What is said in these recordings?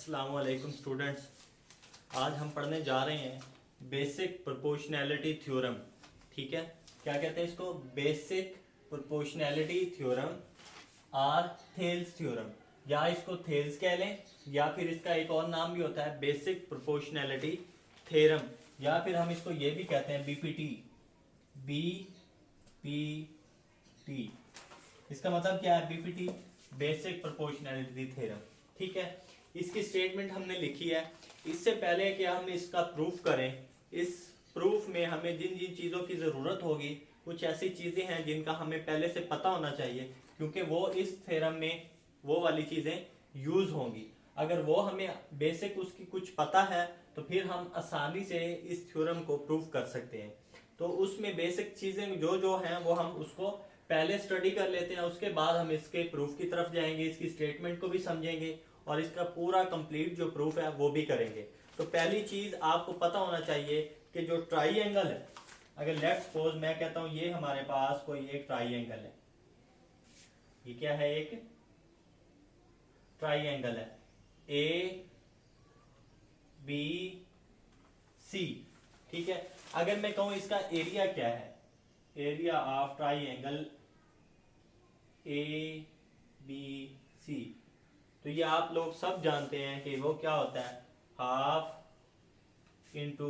अस्सलाम वालेकुम स्टूडेंट्स। आज हम पढ़ने जा रहे हैं बेसिक प्रोपोर्शनैलिटी थ्योरम। ठीक है, क्या कहते हैं इसको? बेसिक प्रोपोर्शनैलिटी थ्योरम और थेल्स थ्योरम, या इसको थेल्स कह लें, या फिर इसका एक और नाम भी होता है बेसिक प्रोपोर्शनैलिटी थ्योरम, या फिर हम इसको ये भी कहते हैं बीपीटी। बीपीटी इसका मतलब क्या है? BPT basic proportionality theorem. ठीक है, इसकी स्टेटमेंट हमने लिखी है। इससे पहले कि हम इसका प्रूफ करें, इस प्रूफ में हमें जिन जिन चीज़ों की ज़रूरत होगी, कुछ ऐसी चीज़ें हैं जिनका हमें पहले से पता होना चाहिए, क्योंकि वो इस थ्योरम में वो वाली चीज़ें यूज़ होंगी। अगर वो हमें बेसिक उसकी कुछ पता है तो फिर हम आसानी से इस थ्योरम को प्रूफ कर सकते हैं। तो उसमें बेसिक चीज़ें जो जो हैं वो हम उसको पहले स्टडी कर लेते हैं, उसके बाद हम इसके प्रूफ की तरफ जाएंगे, इसकी स्टेटमेंट को भी समझेंगे और इसका पूरा कंप्लीट जो प्रूफ है वो भी करेंगे। तो पहली चीज आपको पता होना चाहिए कि जो ट्राइएंगल है, अगर लेट्स सपोज मैं कहता हूं ये हमारे पास कोई एक ट्राइएंगल है, ये क्या है? एक ट्राइएंगल है ए बी सी। ठीक है, अगर मैं कहूं इसका एरिया क्या है, area of triangle A B C, तो ये आप लोग सब जानते हैं कि वो क्या होता है? हाफ इंटू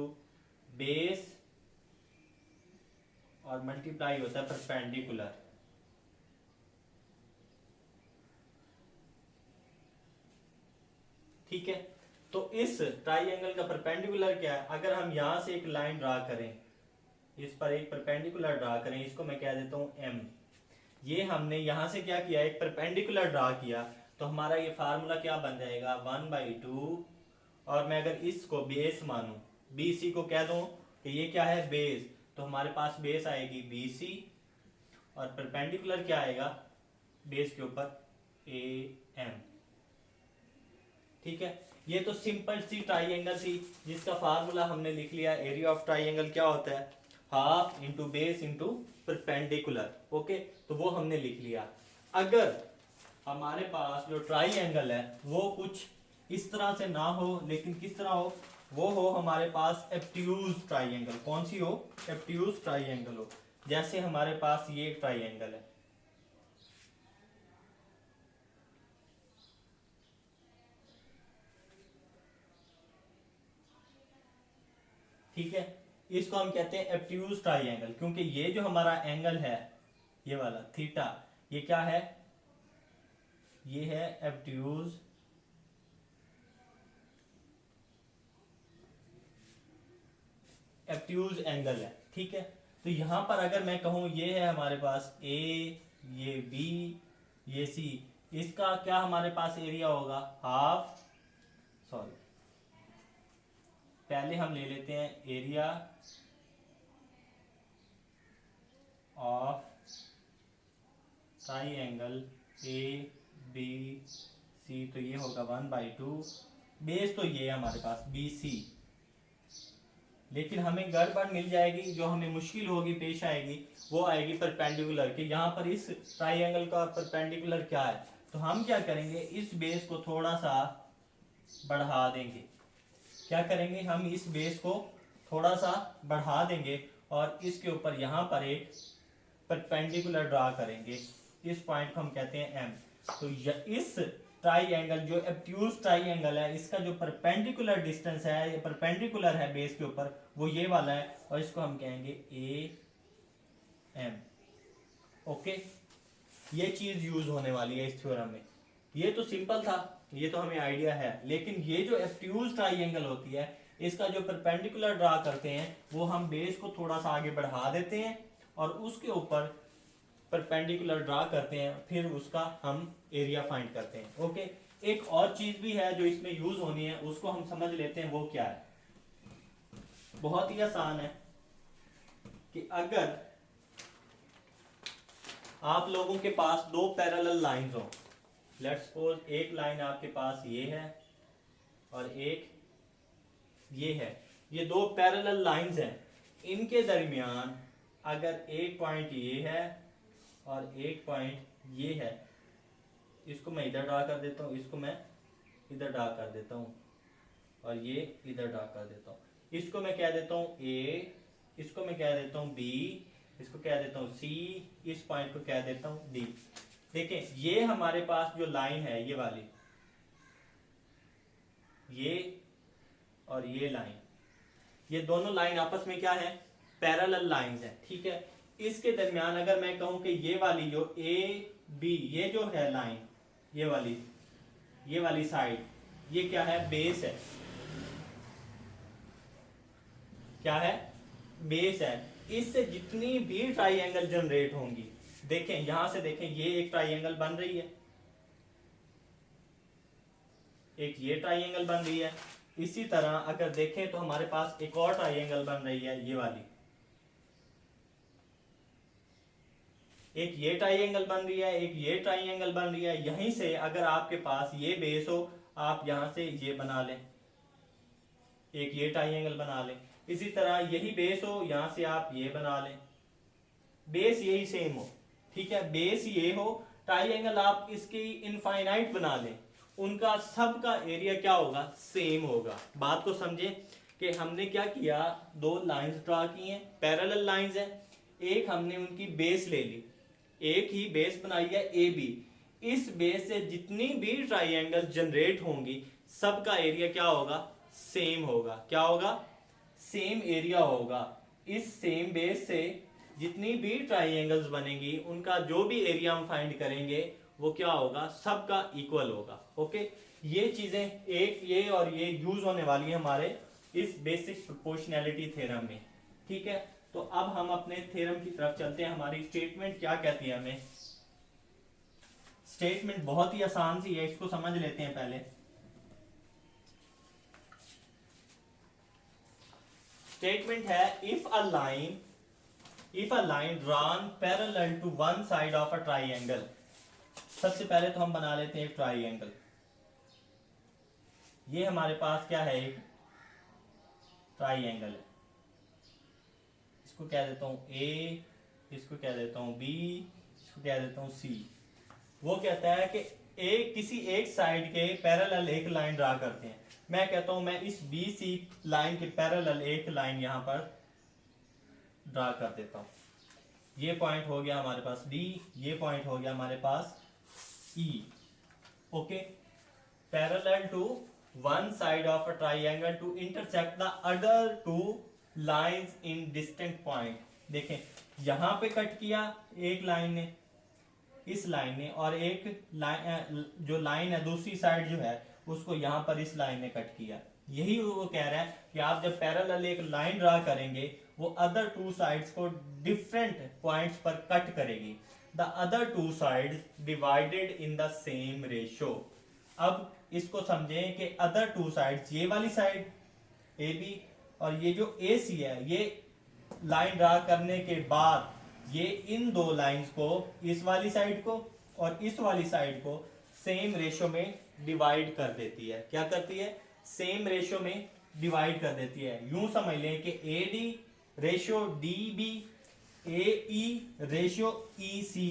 बेस और मल्टीप्लाई होता है परपेंडिकुलर। ठीक है, तो इस ट्राइएंगल का परपेंडिकुलर क्या है? अगर हम यहां से एक लाइन ड्रा करें, इस पर एक परपेंडिकुलर ड्रा करें, इसको मैं कह देता हूं एम। ये हमने यहां से क्या किया? एक परपेंडिकुलर ड्रा किया, तो हमारा ये फार्मूला क्या बन जाएगा? 1/2। और मैं अगर इसको बेस मानूं, बी सी को कह दूं कि ये क्या है? बेस, तो हमारे पास बेस आएगी बी सी और परपेंडिकुलर क्या आएगा बेस के ऊपर? A M. ठीक है, ये तो सिंपल सी ट्राइएंगल थी जिसका फार्मूला हमने लिख लिया। एरिया ऑफ ट्राइएंगल क्या होता है? Half into base into perpendicular. Okay, तो वो हमने लिख लिया। अगर हमारे पास जो ट्राइएंगल है वो कुछ इस तरह से ना हो, लेकिन किस तरह हो? वो हो हमारे पास एब्ट्यूज ट्राइएंगल। कौन सी हो? एब्ट्यूज ट्राइएंगल हो। जैसे हमारे पास ये एक ट्राइएंगल है, ठीक है, इसको हम कहते हैं एब्ट्यूज ट्राइएंगल, क्योंकि ये जो हमारा एंगल है, ये वाला थीटा, ये क्या है? ये है एब्ट्यूज एब्ट्यूज एंगल है। ठीक है, तो यहां पर अगर मैं कहूं ये है हमारे पास ए, ये बी, ये सी, इसका क्या हमारे पास एरिया होगा? हाफ, सॉरी, पहले हम ले लेते हैं area of triangle A B C, तो ये होगा 1/2। बेस तो ये है हमारे पास बी सी, लेकिन हमें गड़बड़ मिल जाएगी, जो हमें मुश्किल होगी, पेश आएगी, वो आएगी परपेंडिकुलर की। यहाँ पर इस ट्राइएंगल का परपेंडिकुलर क्या है? तो हम क्या करेंगे? इस बेस को थोड़ा सा बढ़ा देंगे। क्या करेंगे? हम इस बेस को थोड़ा सा बढ़ा देंगे और इसके ऊपर यहाँ पर एक परपेंडिकुलर ड्रा करेंगे। इस पॉइंट को हम कहते हैं एम। तो इस ट्राइएंगल, जो एब्ट्यूज ट्राइएंगल है, इसका जो परपेंडिकुलर डिस्टेंस है, ये परपेंडिकुलर है बेस के ऊपर, वो ये वाला है, और इसको हम कहेंगे ए एम। ओके, ये चीज यूज होने वाली है इस थ्योरम में। ये तो सिंपल था, ये तो हमें आइडिया है, लेकिन ये जो एब्ट्यूज ट्राइएंगल होती है, इसका जो परपेंडिकुलर ड्रा करते हैं, वो हम बेस को थोड़ा सा आगे बढ़ा देते हैं और उसके ऊपर परपेंडिकुलर ड्रा करते हैं, फिर उसका हम एरिया फाइंड करते हैं। ओके, एक और चीज भी है जो इसमें यूज होनी है, उसको हम समझ लेते हैं। वो क्या है? बहुत ही आसान है कि अगर आप लोगों के पास दो पैरेलल लाइंस हो, लेट्स सपोज एक लाइन आपके पास ये है और एक ये है, ये दो पैरेलल लाइंस हैं, इनके दरमियान अगर एक पॉइंट ये है और एक पॉइंट ये है, इसको मैं इधर ड्रा कर देता हूं, इसको मैं इधर ड्रा कर देता हूँ और ये इधर ड्रा कर देता हूँ। इसको मैं कह देता हूँ ए, इसको मैं कह देता हूँ बी, इसको कह देता हूँ सी, इस पॉइंट को कह देता हूँ डी। देखें ये हमारे पास जो लाइन है ये वाली, ये और ये लाइन, ये दोनों लाइन आपस में क्या है, पैरेलल लाइंस है, ठीक है। इसके दरमियान अगर मैं कहूं कि ये वाली जो ए बी, ये जो है लाइन, ये वाली साइड, ये क्या है, बेस है, क्या है, बेस है। इससे जितनी भी ट्राइंगल जनरेट होंगी, देखें यहां से देखें, ये एक ट्राइंगल बन रही है, एक ये ट्राइंगल बन रही है। इसी तरह अगर देखें तो हमारे पास एक और ट्राइंगल बन रही है, ये वाली, एक ये ट्राइंगल बन रही है, एक ये ट्राइंगल बन रही है। यहीं से अगर आपके पास ये बेस हो, आप यहां से ये बना लें, एक ये ट्राइंगल बना लें। इसी तरह यही बेस हो, यहां से आप ये बना लें, बेस यही सेम हो, ठीक है, बेस ये हो, ट्राइंगल आप इसकी इनफाइनाइट बना लें, उनका सब का एरिया क्या होगा, सेम होगा। बात को समझे कि हमने क्या किया, दो लाइंस ड्रा की हैं, पैरेलल लाइंस हैं, एक हमने उनकी बेस ले ली, एक ही बेस बनाई है ए बी। इस बेस से जितनी भी ट्राइंगल जनरेट होंगी, सबका एरिया क्या होगा, सेम होगा। क्या होगा, सेम एरिया होगा। इस सेम बेस से जितनी भी ट्राइंगल्स बनेंगी, उनका जो भी एरिया हम फाइंड करेंगे वो क्या होगा, सबका इक्वल होगा। ओके, ये चीजें एक ये और ये यूज होने वाली है हमारे इस बेसिक प्रोपोर्शनैलिटी थ्योरम में, ठीक है। तो अब हम अपने थ्योरम की तरफ चलते हैं। हमारी स्टेटमेंट क्या कहती है हमें, स्टेटमेंट बहुत ही आसान सी है, इसको समझ लेते हैं पहले। स्टेटमेंट है, if a line drawn parallel to one side of a triangle. सबसे पहले तो हम बना लेते हैं एक ट्राइंगल। ये हमारे पास क्या है, एक ट्राइंगल है, इसको कह देता हूं ए, इसको कह देता हूं बी, इसको कह देता हूं सी। वो कहता है कि किसी एक साइड के पैरेलल एक लाइन ड्रा करते हैं। मैं कहता हूं मैं इस बी सी लाइन के पैरेलल एक लाइन यहां पर ड्रा कर देता हूं। ये पॉइंट हो गया हमारे पास डी, ये पॉइंट हो गया हमारे पास E. Okay, parallel to one side of a triangle to intersect the other two lines in distant point. देखें यहां पे कट किया एक लाइन ने, इस लाइन ने, और एक लाइन जो लाइन है दूसरी साइड जो है उसको यहां पर इस लाइन ने कट किया। यही वो कह रहा है कि आप जब पैरेलल एक लाइन ड्रा करेंगे, वो अदर टू साइड्स को डिफरेंट पॉइंट्स पर कट करेगी। The other two sides divided in the same ratio. अब इसको समझें कि अदर टू साइड्स, ये वाली साइड ए बी और ये जो ए सी है, ये लाइन ड्रा करने के बाद ये इन दो लाइंस को, इस वाली साइड को और इस वाली साइड को सेम रेशो में डिवाइड कर देती है। क्या करती है, सेम रेशो में डिवाइड कर देती है। यूं समझ लें कि A D ratio D B, A E ratio E C.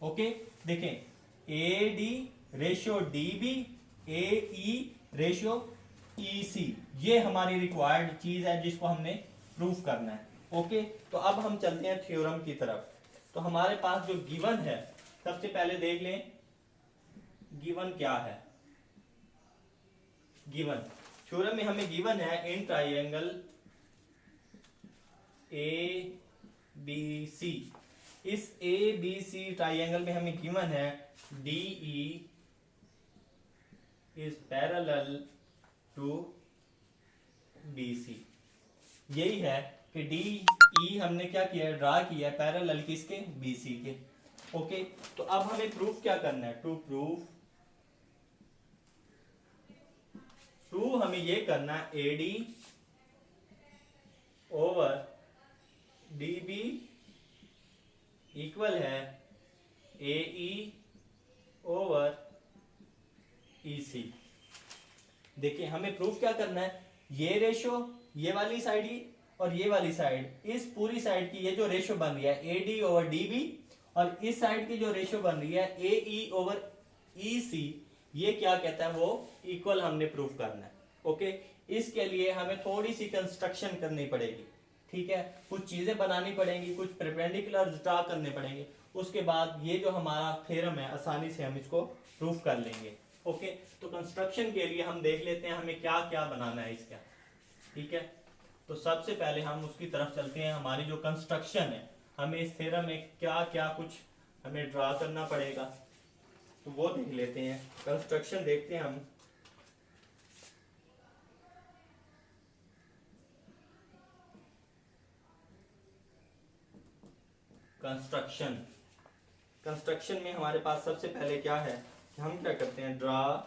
Okay, देखें A D ratio D B, A E ratio E C, ये हमारी रिक्वायर्ड चीज है जिसको हमने प्रूफ करना है। ओके, तो अब हम चलते हैं थ्योरम की तरफ। तो हमारे पास जो गिवन है, सबसे पहले देख लें गिवन क्या है। गिवन थ्योरम में हमें गिवन है, इन ट्राइंगल ए बी सी, इस ए बी सी ट्राइंगल में हमें गिवन है D E is parallel to B C. यही है कि डी ई हमने क्या किया, ड्रा किया पैरेलल किसके, बी सी के। ओके, तो अब हमें प्रूफ क्या करना है, टू हमें ये करना है A D over D B equal है ए ई ओवर ई सी। देखिए हमें प्रूफ क्या करना है, ये रेशो, ये वाली साइड ही और ये वाली साइड, इस पूरी साइड की ये जो रेशो बन रही है A D over D B, और इस साइड की जो रेशो बन रही है A E over E C, ये क्या कहता है, वो इक्वल हमने प्रूफ करना है। ओके, इसके लिए हमें थोड़ी सी कंस्ट्रक्शन करनी पड़ेगी, ठीक है, कुछ चीजें बनानी पड़ेंगी, कुछ परपेंडिकुलर ड्रा करने पड़ेंगे, उसके बाद ये जो हमारा थ्योरम है आसानी से हम इसको प्रूफ कर लेंगे। ओके, तो कंस्ट्रक्शन के लिए हम देख लेते हैं हमें क्या क्या बनाना है इसका, ठीक है। तो सबसे पहले हम उसकी तरफ चलते हैं, हमारी जो कंस्ट्रक्शन है, हमें इस थ्योरम में क्या क्या कुछ हमें ड्रा करना पड़ेगा, तो वो देख लेते हैं। कंस्ट्रक्शन देखते हैं हम। कंस्ट्रक्शन, कंस्ट्रक्शन में हमारे पास सबसे पहले क्या है कि हम क्या करते हैं, ड्रा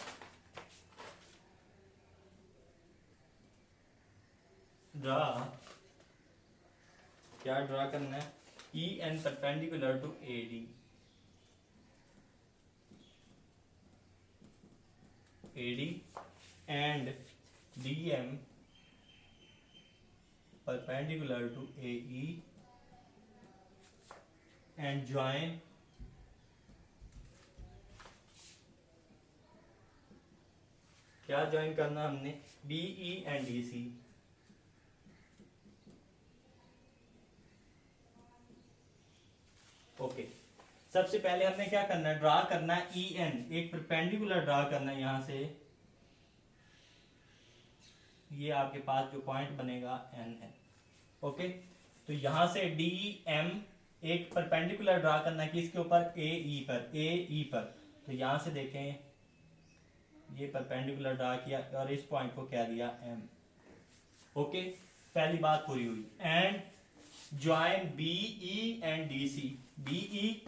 क्या ड्रा करना है, E N perpendicular to A D, and D M perpendicular to A E, and join क्या ज्वाइन करना हमने, B E and D C. Okay, सबसे पहले हमने क्या करना है, ड्रा करना है ई एन, एक परपेंडिकुलर ड्रा करना है यहां से, ये आपके पास जो पॉइंट बनेगा एन है। ओके, तो यहां से डी एम एक परपेंडिकुलर ड्रा करना है किसके ऊपर, ए ई पर। तो यहां से देखें, ये परपेंडिकुलर ड्रा किया और इस पॉइंट को क्या दिया, एम। ओके, पहली बात पूरी हुई। And join B E and D C, B E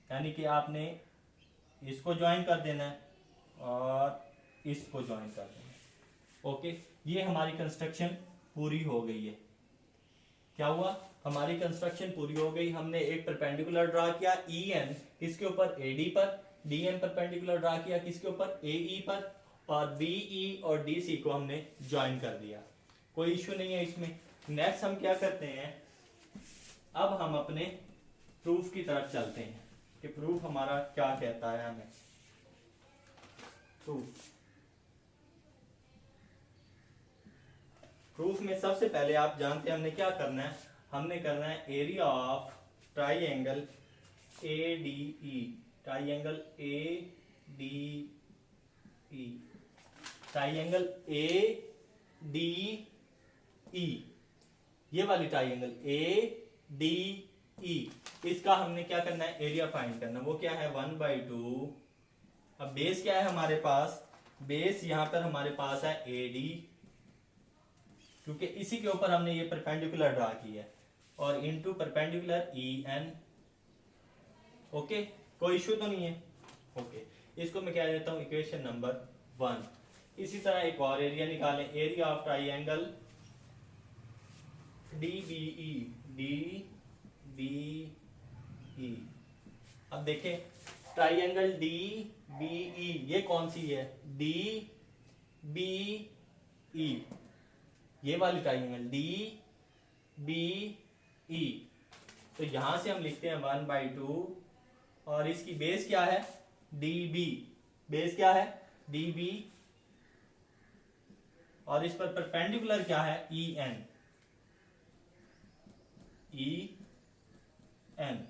यानी कि आपने इसको ज्वाइन कर देना है और इसको ज्वाइन कर देना है। ओके, ये हमारी कंस्ट्रक्शन पूरी हो गई है। क्या हुआ, हमारी कंस्ट्रक्शन पूरी हो गई, हमने एक परपेंडिकुलर ड्रा किया ई एन किसके ऊपर, ए डी पर, डी एम परपेंडिकुलर ड्रा किया किसके ऊपर, ए ई पर, और बी ई और डी सी को हमने ज्वाइन कर दिया, कोई इश्यू नहीं है इसमें। नेक्स्ट हम क्या करते हैं, अब हम अपने प्रूफ की तरफ चलते हैं कि प्रूफ हमारा क्या कहता है हमें। प्रूफ में सबसे पहले आप जानते हैं हमने क्या करना है, हमने करना है area of triangle A D E, triangle A D E, triangle A D ई, ये वाली ट्राइंगल ए डी ई, इसका हमने क्या करना है, एरिया फाइंड करना। वो क्या है, 1/2। अब बेस क्या है हमारे पास, बेस यहां पर हमारे पास है ए डी, क्योंकि इसी के ऊपर हमने ये परपेंडिकुलर ड्रा की है, और into perpendicular E N. Okay, कोई इश्यू तो नहीं है। ओके, इसको मैं कह देता हूं इक्वेशन नंबर 1। इसी तरह एक और एरिया निकालें, area of triangle D B E, D B E. अब देखें ट्राइंगल डी बी ई, ये कौन सी है, डी बी ई, ये वाली ट्राइंगल डी बी ई। तो यहां से हम लिखते हैं 1/2, और इसकी बेस क्या है, डी बी, बेस क्या है, डी बी, और इस पर परपेंडिकुलर क्या है, ई एन, ई एन।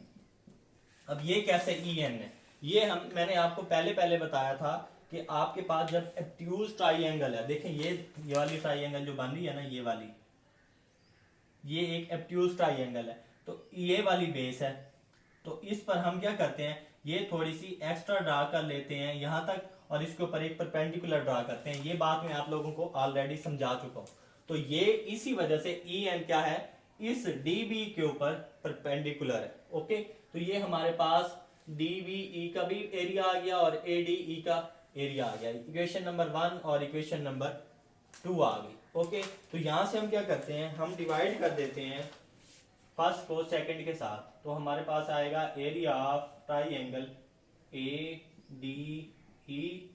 अब ये कैसे ई एन है, ये मैंने आपको पहले बताया था कि आपके पास जब एब्ट्यूज ट्राइंगल है, देखें ये वाली ट्राइंगल जो बन रही है ना, ये वाली, ये एक एब्ट्यूज ट्राइंगल है, तो ये वाली बेस है। तो इस पर हम क्या करते हैं, ये थोड़ी सी एक्स्ट्रा ड्रा कर लेते हैं यहां तक, और इसके ऊपर एक परपेंडिकुलर ड्रा करते हैं। ये बात मैं आप लोगों को ऑलरेडी समझा चुका हूं। तो ये इसी वजह से ई एन क्या है, इस डी बी के ऊपर परपेंडिकुलर है। ओके, तो ये हमारे पास डी बी ई का भी एरिया आ गया और ए डी ई का एरिया आ गया। इक्वेशन नंबर 1 और इक्वेशन नंबर 2 आ गई। ओके, तो यहां से हम क्या करते हैं, हम डिवाइड कर देते हैं फर्स्ट को सेकंड के साथ। तो हमारे पास आएगा area of triangle A D E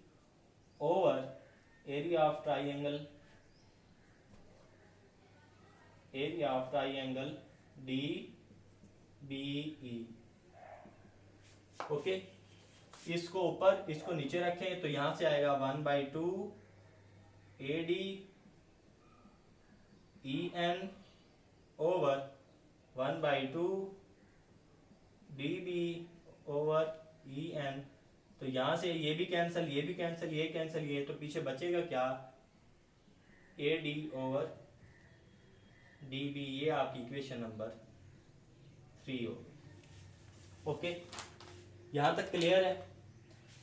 over area of triangle D B E. Okay, इसको ऊपर इसको नीचे रखें तो यहां से आएगा 1/2 AD EN over 1/2 DB over EN। तो यहां से ये भी कैंसिल, ये भी कैंसिल, ये कैंसिल, ये तो पीछे बचेगा क्या, AD ओवर DB। ये आपकी इक्वेशन नंबर 3 होगी। ओके, यहां तक क्लियर है।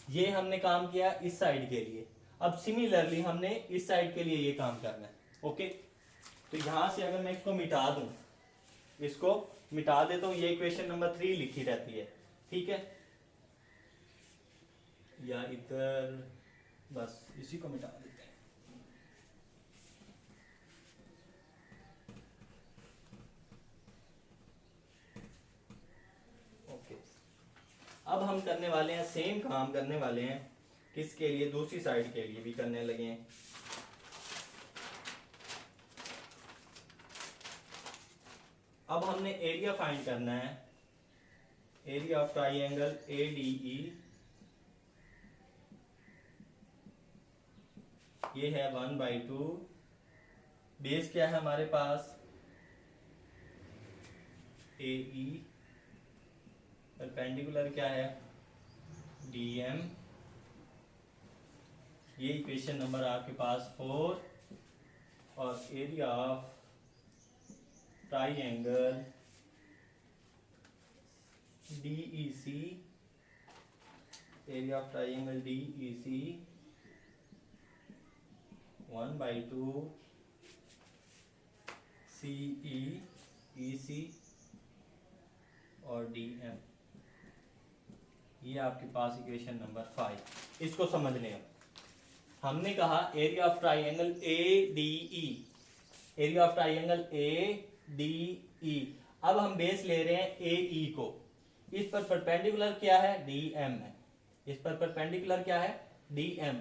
ये हमने काम किया इस साइड के लिए। अब सिमिलरली हमने इस साइड के लिए ये काम करना है। ओके, तो यहां से अगर मैं इसको मिटा दूं, इसको मिटा देता हूं, ये इक्वेशन नंबर 3 लिखी रहती है। ठीक है, या इधर बस इसी को मिटा देते हैं। ओके, अब हम करने वाले हैं सेम काम करने वाले हैं किसके लिए, दूसरी साइड के लिए भी करने लगे हैं। अब हमने एरिया फाइंड करना है, एरिया ऑफ ट्राइंगल ADE। ये है 1/2, बेस क्या है हमारे पास AE, परपेंडिकुलर क्या है DM। ये इक्वेशन नंबर आपके पास 4। और area of triangle DEC, area of triangle DEC 1/2 CE EC और DM। ये आपके पास इक्वेशन नंबर 5। इसको समझ लें। हमने कहा area of triangle ADE, area of triangle ADE। अब हम बेस ले रहे हैं AE को, इस पर परपेंडिकुलर क्या है DM है, इस पर परपेंडिकुलर क्या है DM,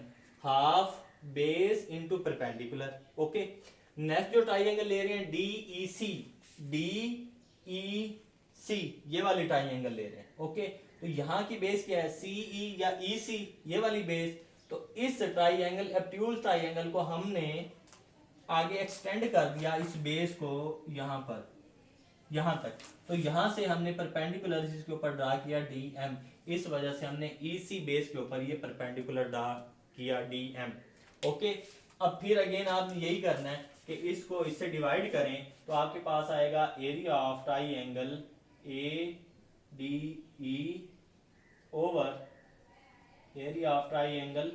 half base into perpendicular. Okay, next जो ट्राइंगल ले रहे हैं DEC, DEC ये वाली ट्राइंगल ले रहे हैं। ओके, तो यहां की बेस क्या है CE या EC, ये वाली बेस। तो इस ट्राइंगल एब्ट्यूज ट्राइंगल को हमने आगे एक्सटेंड कर दिया इस बेस को यहां पर, यहां तक। तो यहां से हमने परपेंडिकुलर इसके ऊपर ड्रा किया DM, इस वजह से हमने EC बेस के ऊपर ये परपेंडिकुलर ड्रा किया DM। ओके, अब फिर अगेन आपने यही करना है कि इसको इससे डिवाइड करें तो आपके पास आएगा area of triangle ADE over area of triangle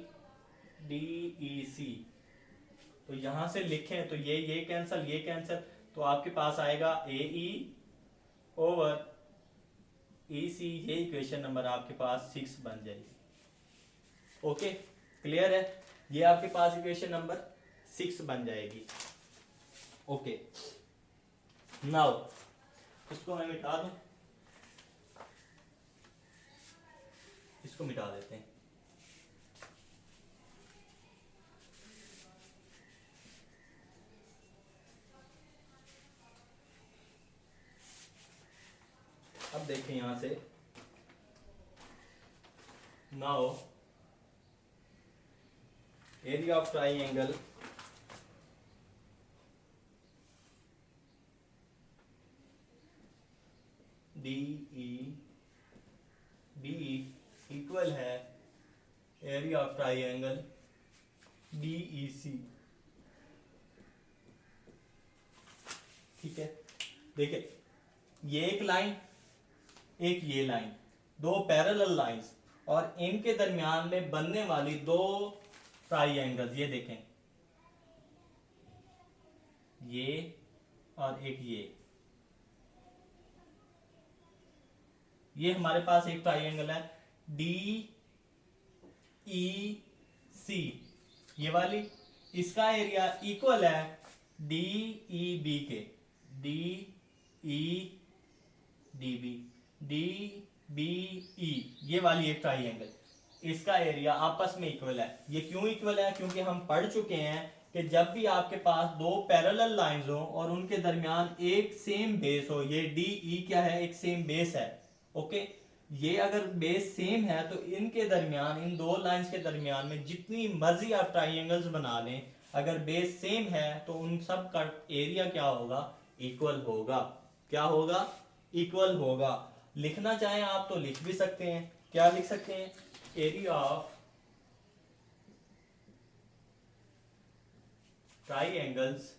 DEC। तो यहां से लिखें तो ये कैंसिल, ये कैंसिल, तो आपके पास आएगा AE ओवर EC। ये इक्वेशन नंबर आपके पास 6 बन जाएगी। ओके, क्लियर है, ये आपके पास इक्वेशन नंबर 6 बन जाएगी। ओके, नाउ इसको मैं मिटा दूं, इसको मिटा देते हैं। अब देखें यहां से, now area of triangle DE equal है एरिया ऑफ ट्राइंगल DEC। ठीक है, देखिए ये एक लाइन, एक ये लाइन, दो पैरेलल लाइंस, और इनके दरमियान में बनने वाली दो ट्राइंगल्स, ये देखें, ये और एक ये हमारे पास एक ट्राइंगल है DEC, ये वाली, इसका एरिया इक्वल है DEB के, DBE, ये वाली एक ट्राइंगल, इसका एरिया आपस में इक्वल है। ये क्यों इक्वल है, क्योंकि हम पढ़ चुके हैं कि जब भी आपके पास दो पैरेलल लाइंस हो और उनके दरमियान एक सेम बेस हो, ये DE क्या है, एक सेम बेस है। ओके, ये अगर बेस सेम है तो इनके दरमियान, इन दो लाइंस के दरमियान में जितनी मर्जी आप ट्राइंगल्स बना लें, अगर बेस सेम है तो उन सब का एरिया क्या होगा, इक्वल होगा। क्या होगा, इक्वल होगा। लिखना चाहें आप तो लिख भी सकते हैं, क्या लिख सकते हैं, area of triangles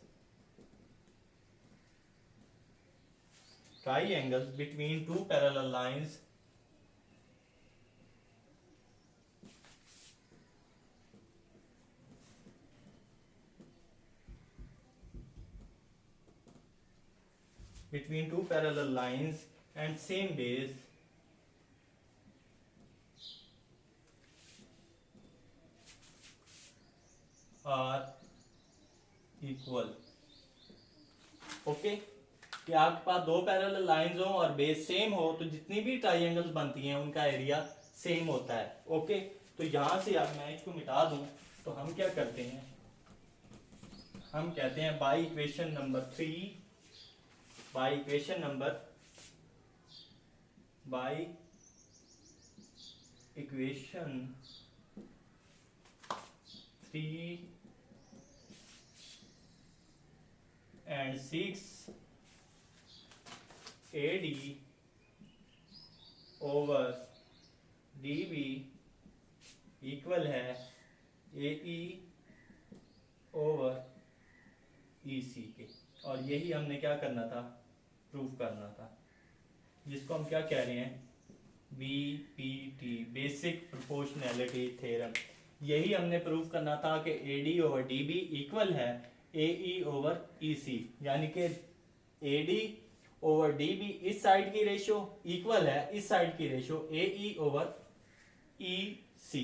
between two parallel lines and same base are equal। Okay, कि आपके पास दो पैरेलल लाइंस हो और बेस सेम हो तो जितनी भी ट्राइंगल्स बनती हैं उनका एरिया सेम होता है। ओके, तो यहां से अब मैं इसको मिटा दूं तो हम क्या करते हैं, हम कहते हैं by equation number 3, by equation number 3 and 6 AD over DB equal है AE ओवर EC के। और यही हमने क्या करना था, प्रूफ करना था, जिसको हम क्या कह रहे हैं, BPT, बेसिक प्रोपोर्शनैलिटी थ्योरम। यही हमने प्रूफ करना था कि AD ओवर DB इक्वल है AE ओवर EC, यानी कि AD ओवर DB इस साइड की रेशियो इक्वल है इस साइड की रेशियो AE ओवर EC।